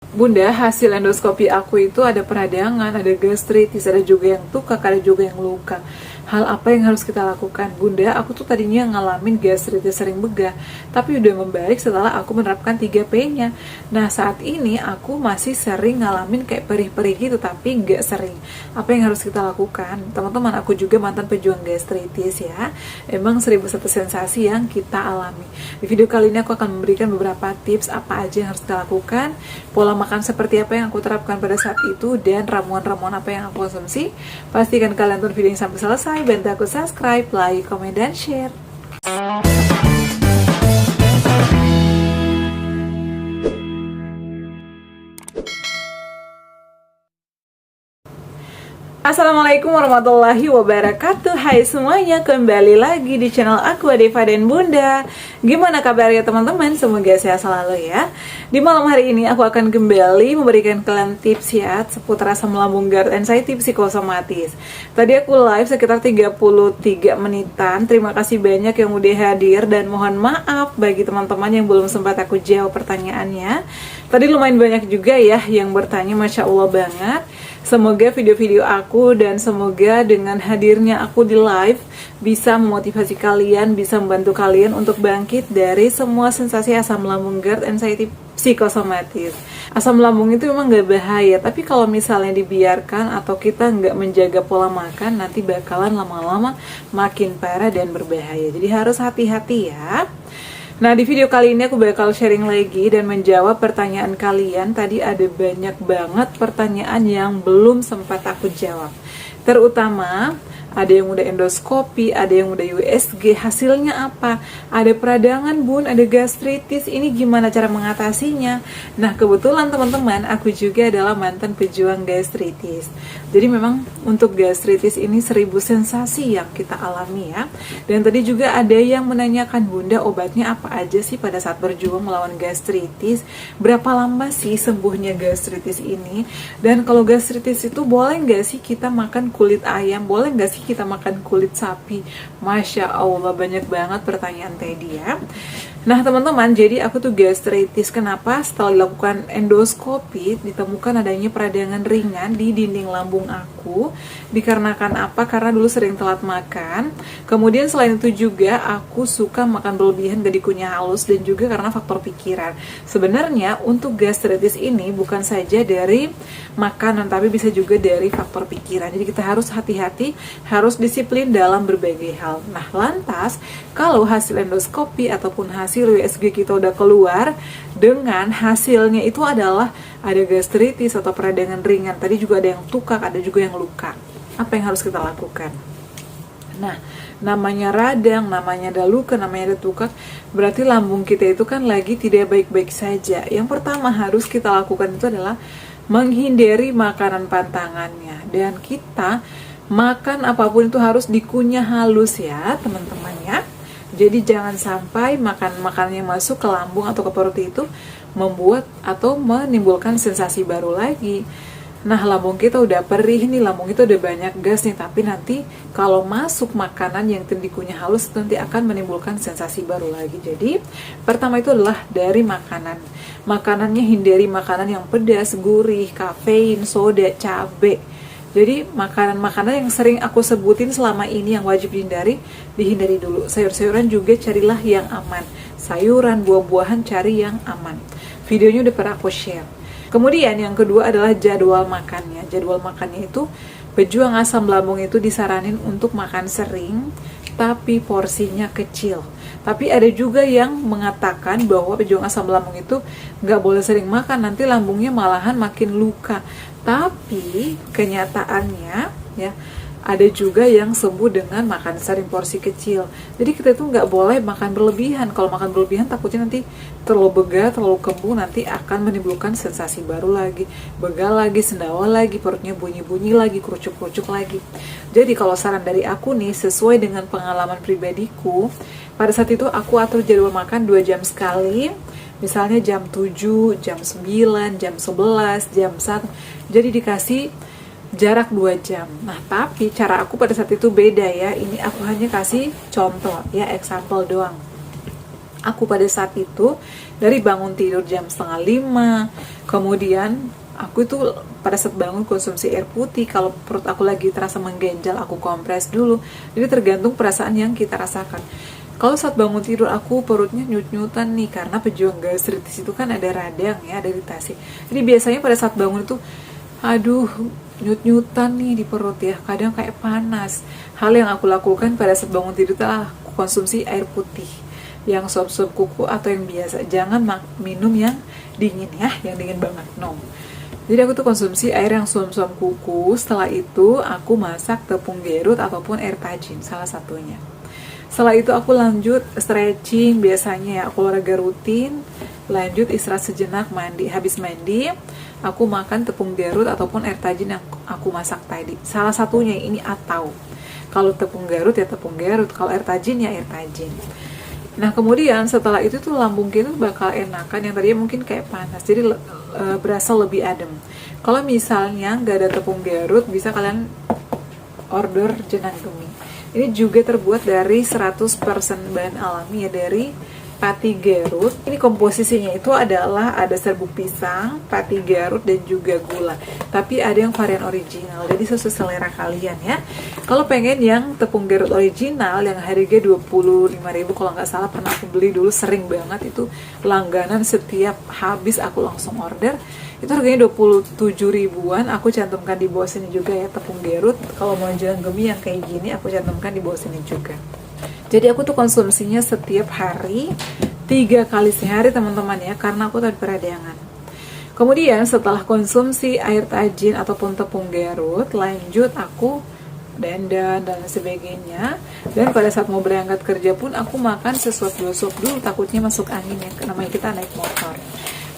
Bunda, hasil endoskopi aku itu ada peradangan, ada gastritis, ada juga yang tukak, ada juga yang luka. Hal apa yang harus kita lakukan? Bunda, aku tuh tadinya ngalamin gastritis sering begah, tapi udah membaik setelah aku menerapkan 3P-nya. Nah, saat ini aku masih sering ngalamin kayak perih-perih gitu, tapi nggak sering. Apa yang harus kita lakukan? Teman-teman, aku juga mantan pejuang gastritis ya. Emang 1001 sensasi yang kita alami. Di video kali ini aku akan memberikan beberapa tips apa aja yang harus kita lakukan, pola makan seperti apa yang aku terapkan pada saat itu, dan ramuan-ramuan apa yang aku konsumsi. Pastikan kalian tonton video ini sampai selesai, bantu aku subscribe, like, komen, dan share. Assalamualaikum warahmatullahi wabarakatuh. Hai semuanya, kembali lagi di channel aku Deva dan Bunda. Gimana kabarnya teman-teman? Semoga sehat selalu ya. Di malam hari ini aku akan kembali memberikan kalian tips ya seputar asam lambung GERD anxiety psikosomatis. Tadi aku live sekitar 33 menitan. Terima kasih banyak yang udah hadir, dan mohon maaf bagi teman-teman yang belum sempat aku jawab pertanyaannya. Tadi lumayan banyak juga ya yang bertanya, Masya Allah banget. Semoga video-video aku dan semoga dengan hadirnya aku di live bisa memotivasi kalian, bisa membantu kalian untuk bangkit dari semua sensasi asam lambung GERD anxiety psikosomatis. Asam lambung itu memang gak bahaya, tapi kalau misalnya dibiarkan atau kita nggak menjaga pola makan, nanti bakalan lama-lama makin parah dan berbahaya. Jadi harus hati-hati ya. Nah, di video kali ini aku bakal sharing lagi dan menjawab pertanyaan kalian. Tadi ada banyak banget pertanyaan yang belum sempat aku jawab. Terutama ada yang udah endoskopi, ada yang udah USG, hasilnya apa? Ada peradangan bun, ada gastritis, ini gimana cara mengatasinya? Nah, kebetulan teman-teman, aku juga adalah mantan pejuang gastritis. Jadi memang untuk gastritis ini 1000 sensasi yang kita alami ya. Dan tadi juga ada yang menanyakan, Bunda, obatnya apa aja sih pada saat berjuang melawan gastritis? Berapa lama sih sembuhnya gastritis ini? Dan kalau gastritis itu boleh nggak sih kita makan kulit ayam? Boleh nggak sih kita makan kulit sapi? Masya Allah, banyak banget pertanyaan tadi ya. Nah teman-teman, jadi aku tuh gastritis. Kenapa? Setelah dilakukan endoskopi ditemukan adanya peradangan ringan di dinding lambung aku. Dikarenakan apa? Karena dulu sering telat makan. Kemudian selain itu juga aku suka makan berlebihan, gak dikunyah halus, dan juga karena faktor pikiran. Sebenarnya untuk gastritis ini bukan saja dari makanan, tapi bisa juga dari faktor pikiran. Jadi kita harus hati-hati, harus disiplin dalam berbagai hal. Nah lantas kalau hasil endoskopi ataupun hasil USG kita udah keluar dengan hasilnya itu adalah ada gastritis atau peradangan ringan, tadi juga ada yang tukak, ada juga yang luka, apa yang harus kita lakukan? Nah, namanya radang, namanya ada luka, namanya ada tukak, berarti lambung kita itu kan lagi tidak baik-baik saja. Yang pertama harus kita lakukan itu adalah menghindari makanan pantangannya, dan kita makan apapun itu harus dikunyah halus ya teman-teman ya. Jadi jangan sampai makanan yang masuk ke lambung atau ke perut itu membuat atau menimbulkan sensasi baru lagi. Nah, lambung kita udah perih nih, lambung kita udah banyak gas nih, tapi nanti kalau masuk makanan yang dikunyah halus itu nanti akan menimbulkan sensasi baru lagi. Jadi pertama itu adalah dari makanan. Makanannya hindari makanan yang pedas, gurih, kafein, soda, cabai. Jadi makanan-makanan yang sering aku sebutin selama ini yang wajib dihindari dulu. Sayur-sayuran juga carilah yang aman. Sayuran, buah-buahan cari yang aman. Videonya udah pernah aku share. Kemudian yang kedua adalah jadwal makannya. Jadwal makannya itu pejuang asam lambung itu disaranin untuk makan sering, tapi porsinya kecil. Tapi ada juga yang mengatakan bahwa pejuang asam lambung itu nggak boleh sering makan, nanti lambungnya malahan makin luka. Tapi kenyataannya ya ada juga yang sembuh dengan makan sering porsi kecil. Jadi kita itu nggak boleh makan berlebihan. Kalau makan berlebihan takutnya nanti terlalu begah, terlalu kembung, nanti akan menimbulkan sensasi baru lagi, begal lagi, sendawa lagi, perutnya bunyi-bunyi lagi, kerucuk-kerucuk lagi. Jadi kalau saran dari aku nih, sesuai dengan pengalaman pribadiku, pada saat itu aku atur jadwal makan 2 jam sekali. Misalnya jam 7, jam 9, jam 11, jam 1. Jadi dikasih jarak 2 jam. Nah, tapi cara aku pada saat itu beda ya. Ini aku hanya kasih contoh ya, example doang. Aku pada saat itu Dari bangun tidur jam 4:30, kemudian aku itu pada saat bangun konsumsi air putih. Kalau perut aku lagi terasa mengganjal, aku kompres dulu. Jadi tergantung perasaan yang kita rasakan. Kalau saat bangun tidur aku perutnya nyut-nyutan nih, karena pejuang gastritis itu kan ada radang ya, ada iritasi. Jadi biasanya pada saat bangun itu, aduh, nyut-nyutan nih di perut ya, kadang kayak panas. Hal yang aku lakukan pada saat bangun tidur adalah aku konsumsi air putih yang suap-suap kuku atau yang biasa. Jangan minum yang dingin ya, yang dingin banget, no. Jadi aku tuh konsumsi air yang suam-suam kuku. Setelah itu aku masak tepung gerut ataupun air tajin, salah satunya. Setelah itu aku lanjut stretching, biasanya ya aku olahraga rutin. Lanjut istirahat sejenak, mandi. Habis mandi aku makan tepung gerut ataupun air tajin yang aku masak tadi. Salah satunya ini, atau kalau tepung gerut ya tepung gerut, kalau air tajin ya air tajin. Nah kemudian setelah itu tuh lambung kita bakal enakan, yang tadinya mungkin kayak panas, jadi berasa lebih adem. Kalau misalnya nggak ada tepung gerut, bisa kalian order jenang gemi. Ini juga terbuat dari 100% bahan alami ya, dari pati gerut. Ini komposisinya itu adalah ada serbuk pisang, pati gerut, dan juga gula. Tapi ada yang varian original, jadi sesuai selera kalian ya. Kalau pengen yang tepung gerut original yang harga 25.000 kalau nggak salah, pernah aku beli dulu, sering banget itu langganan, setiap habis aku langsung order. Itu harganya 27 ribuan. Aku cantumkan di bawah sini juga ya, tepung gerut. Kalau mau jalan gemi yang kayak gini, aku cantumkan di bawah sini juga. Jadi aku tuh konsumsinya setiap hari 3 kali sehari teman-teman ya, karena aku tadi peradangan. Kemudian setelah konsumsi air tajin ataupun tepung gerut, lanjut aku dandan dan sebagainya. Dan pada saat mau berangkat kerja pun aku makan sesuap dua suap dulu, takutnya masuk angin ya, namanya kita naik motor.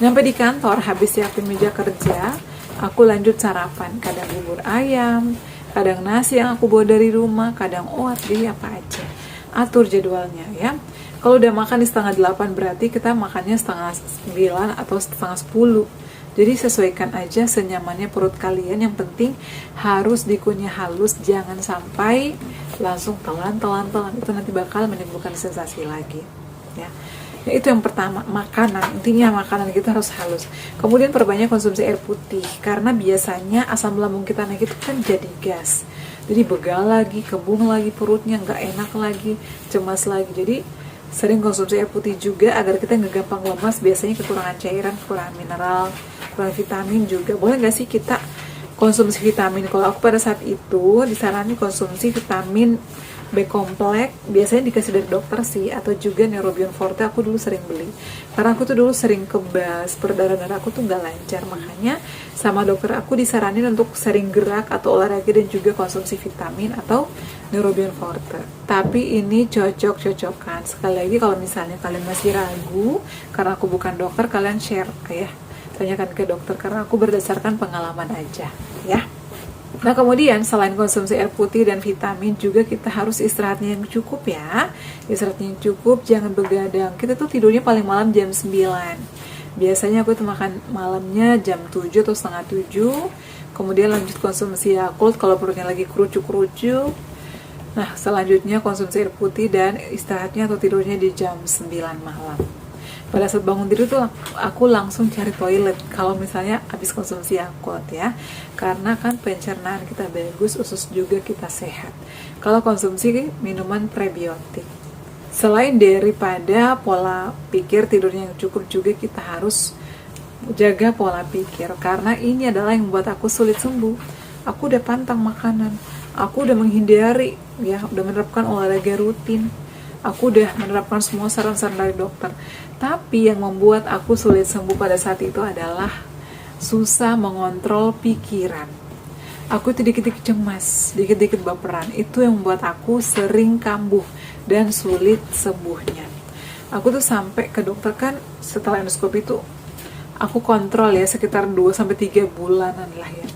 Sampai di kantor, habis siapin meja kerja, aku lanjut sarapan. Kadang bubur ayam, kadang nasi yang aku bawa dari rumah, kadang oat, jadi apa aja. Atur jadwalnya ya. Kalau udah makan di 7:30 berarti kita makannya 8:30 atau 9:30. Jadi sesuaikan aja senyamannya perut kalian. Yang penting harus dikunyah halus, jangan sampai langsung telan. Itu nanti bakal menimbulkan sensasi lagi ya. Ya, itu yang pertama, makanan. Intinya makanan kita harus halus. Kemudian perbanyak konsumsi air putih, karena biasanya asam lambung kita naik itu kan jadi gas. Jadi begal lagi, kembung lagi perutnya, nggak enak lagi, cemas lagi. Jadi sering konsumsi air putih juga agar kita nggak gampang lemas. Biasanya kekurangan cairan, kekurangan mineral, kekurangan vitamin juga. Boleh nggak sih kita konsumsi vitamin? Kalau aku pada saat itu disarankan konsumsi vitamin B kompleks, biasanya dikasih dari dokter sih, atau juga Neurobion Forte. Aku dulu sering beli karena aku tuh dulu sering kebas, darah aku tuh nggak lancar. Makanya sama dokter aku disaranin untuk sering gerak atau olahraga dan juga konsumsi vitamin atau Neurobion Forte. Tapi ini cocok-cocokan. Sekali lagi kalau misalnya kalian masih ragu, karena aku bukan dokter, kalian share ya, tanyakan ke dokter, karena aku berdasarkan pengalaman aja ya. Nah kemudian selain konsumsi air putih dan vitamin, juga kita harus istirahatnya yang cukup ya. Istirahatnya yang cukup, jangan begadang. Kita tuh tidurnya paling malam jam 9. Biasanya aku tuh makan malamnya jam 7 atau setengah 7. Kemudian lanjut konsumsi Yakult kalau perutnya lagi kerucuk-kerucuk. Nah selanjutnya konsumsi air putih dan istirahatnya atau tidurnya di jam 9 malam. Pada saat bangun tidur tuh aku langsung cari toilet kalau misalnya habis konsumsi Yakult ya, karena kan pencernaan kita bagus, usus juga kita sehat kalau konsumsi minuman prebiotik. Selain daripada pola pikir tidurnya yang cukup, juga kita harus jaga pola pikir, karena ini adalah yang membuat aku sulit sembuh. Aku udah pantang makanan, aku udah menghindari ya, udah menerapkan olahraga rutin, aku udah menerapkan semua saran-saran dari dokter. Tapi yang membuat aku sulit sembuh pada saat itu adalah susah mengontrol pikiran. Aku itu dikit-dikit cemas, dikit-dikit baperan. Itu yang membuat aku sering kambuh dan sulit sembuhnya. Aku tuh sampai ke dokter kan setelah endoskopi itu aku kontrol ya sekitar 2-3 bulanan lah ya.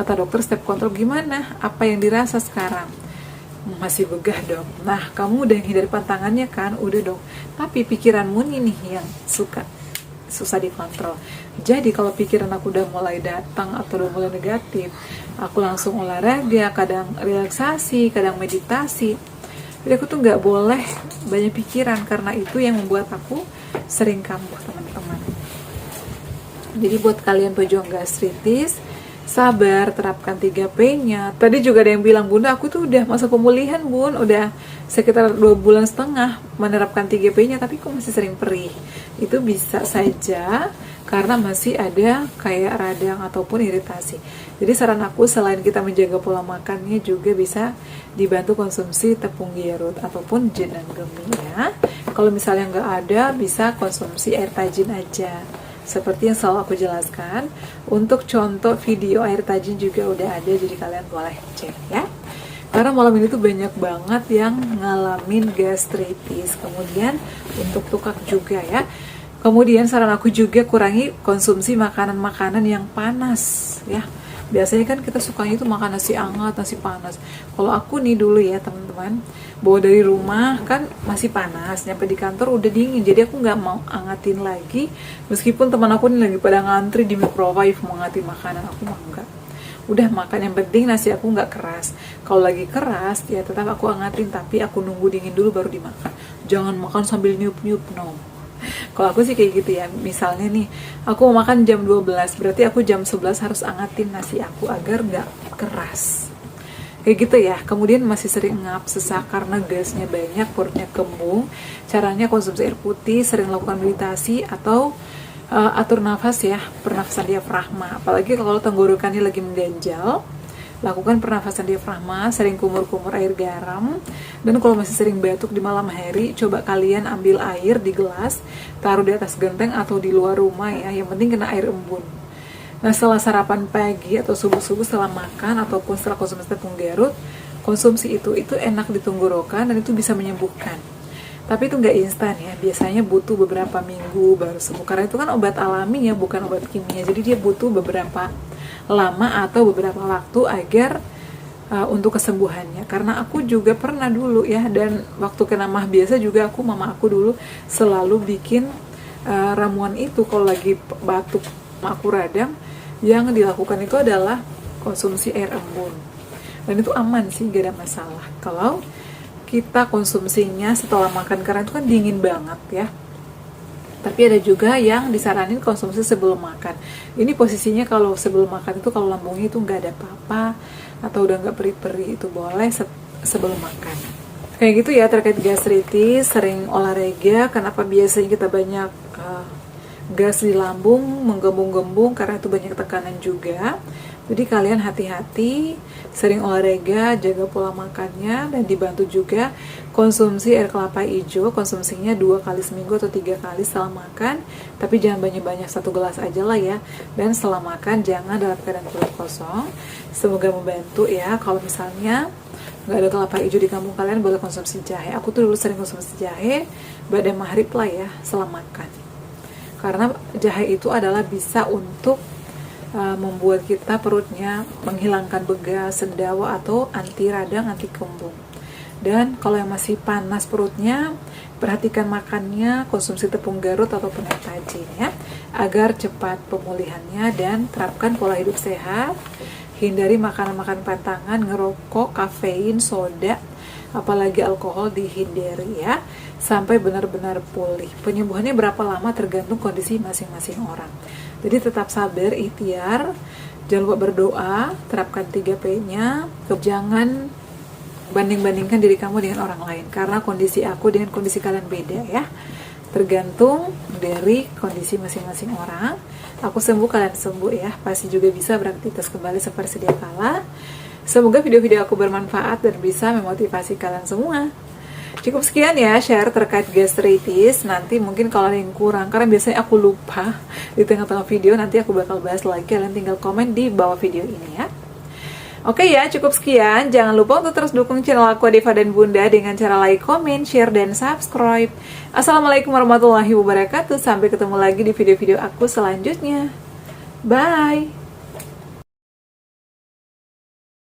Kata dokter setiap kontrol, gimana? Apa yang dirasa sekarang? Masih begah dong. Nah kamu udah hindari pantangannya kan? Udah dong. Tapi pikiranmu nih yang susah dikontrol. Jadi kalau pikiran aku udah mulai datang atau udah mulai negatif, aku langsung olahraga, kadang relaksasi, kadang meditasi. Jadi aku tuh nggak boleh banyak pikiran, karena itu yang membuat aku sering kambuh teman-teman. Jadi buat kalian pejuang gastritis, sabar, terapkan 3P-nya. Tadi juga ada yang bilang, Bunda aku tuh udah masa pemulihan Bun, udah sekitar 2,5 bulan menerapkan 3P-nya, tapi kok masih sering perih. Itu bisa saja karena masih ada kayak radang ataupun iritasi. Jadi saran aku, selain kita menjaga pola makannya, juga bisa dibantu konsumsi tepung gerut ataupun jenang gemi ya. Kalau misalnya nggak ada, bisa konsumsi air tajin aja. Seperti yang selalu aku jelaskan, untuk contoh video air tajin juga udah ada, jadi kalian boleh cek ya. Karena malam ini tuh banyak banget yang ngalamin gastritis, kemudian untuk tukak juga ya. Kemudian saran aku juga kurangi konsumsi makanan-makanan yang panas ya. Biasanya kan kita sukanya itu makan nasi hangat, nasi panas. Kalau aku nih dulu ya teman-teman, bawa dari rumah kan masih panas, nyampe di kantor udah dingin, jadi aku nggak mau angetin lagi. Meskipun teman aku nih lagi pada ngantri di microwave mau ngatin makanan, aku mah enggak. Udah makan, yang penting nasi aku nggak keras. Kalau lagi keras ya tetap aku angetin, tapi aku nunggu dingin dulu baru dimakan. Jangan makan sambil niup-niup, no. Kalau aku sih kayak gitu ya. Misalnya nih, aku mau makan jam 12, berarti aku jam 11 harus angetin nasi aku agar nggak keras. Kayak gitu ya. Kemudian masih sering ngap, sesak karena gasnya banyak, perutnya kembung. Caranya konsumsi air putih, sering lakukan meditasi atau atur nafas ya, pernafasan diafragma. Apalagi kalau tenggorokannya lagi mengganjal, lakukan pernafasan diafragma, sering kumur-kumur air garam. Dan kalau masih sering batuk di malam hari, coba kalian ambil air di gelas, taruh di atas genteng atau di luar rumah ya, yang penting kena air embun. Nah setelah sarapan pagi atau subuh-subuh, setelah makan ataupun setelah konsumsi tepung garut, konsumsi itu enak di tenggorokan dan itu bisa menyembuhkan. Tapi itu nggak instan ya, biasanya butuh beberapa minggu baru sembuh, karena itu kan obat alami ya, bukan obat kimia. Jadi dia butuh beberapa lama atau beberapa waktu agar untuk kesembuhannya. Karena aku juga pernah dulu ya, dan waktu kena mah biasa juga mama aku dulu selalu bikin ramuan itu kalau lagi batuk aku radang. Yang dilakukan itu adalah konsumsi air embun, dan itu aman sih, gak ada masalah kalau kita konsumsinya setelah makan, karena itu kan dingin banget ya. Tapi ada juga yang disaranin konsumsi sebelum makan. Ini posisinya kalau sebelum makan itu, kalau lambungnya itu nggak ada apa-apa atau udah nggak perih-perih, itu boleh sebelum makan. Kayak gitu ya terkait gastritis. Sering olahraga, kenapa biasanya kita banyak gas di lambung, menggembung-gembung, karena itu banyak tekanan juga. Jadi kalian hati-hati, sering olahraga, jaga pola makannya, dan dibantu juga konsumsi air kelapa hijau. Konsumsinya 2 kali seminggu atau 3 kali setelah makan, tapi jangan banyak-banyak, 1 gelas aja lah ya. Dan setelah makan jangan dalam keadaan perut kosong. Semoga membantu ya. Kalau misalnya nggak ada kelapa hijau di kampung kalian, boleh konsumsi jahe. Aku tuh dulu sering konsumsi jahe pada maghrib lah ya, setelah makan. Karena jahe itu adalah bisa untuk membuat kita perutnya, menghilangkan begas, sendawa, atau anti radang, anti kembung. Dan kalau yang masih panas perutnya, perhatikan makannya, konsumsi tepung garut ataupun air tajin ya, agar cepat pemulihannya. Dan terapkan pola hidup sehat, hindari makanan-makanan pantangan, ngerokok, kafein, soda, apalagi alkohol dihindari ya, sampai benar-benar pulih. Penyembuhannya berapa lama tergantung kondisi masing-masing orang. Jadi tetap sabar, ikhtiar, jangan lupa berdoa, terapkan 3P-nya, jangan banding-bandingkan diri kamu dengan orang lain, karena kondisi aku dengan kondisi kalian beda ya, tergantung dari kondisi masing-masing orang. Aku sembuh, kalian sembuh ya, pasti juga bisa beraktivitas kembali seperti sedia kala. Semoga video-video aku bermanfaat dan bisa memotivasi kalian semua. Cukup sekian ya share terkait gastritis. Nanti mungkin kalau ada yang kurang, karena biasanya aku lupa di tengah-tengah video, nanti aku bakal bahas lagi. Kalian tinggal komen di bawah video ini ya. Oke ya, cukup sekian. Jangan lupa untuk terus dukung channel aku Deva dan Bunda dengan cara like, comment, share, dan subscribe. Assalamualaikum warahmatullahi wabarakatuh. Sampai ketemu lagi di video-video aku selanjutnya. Bye.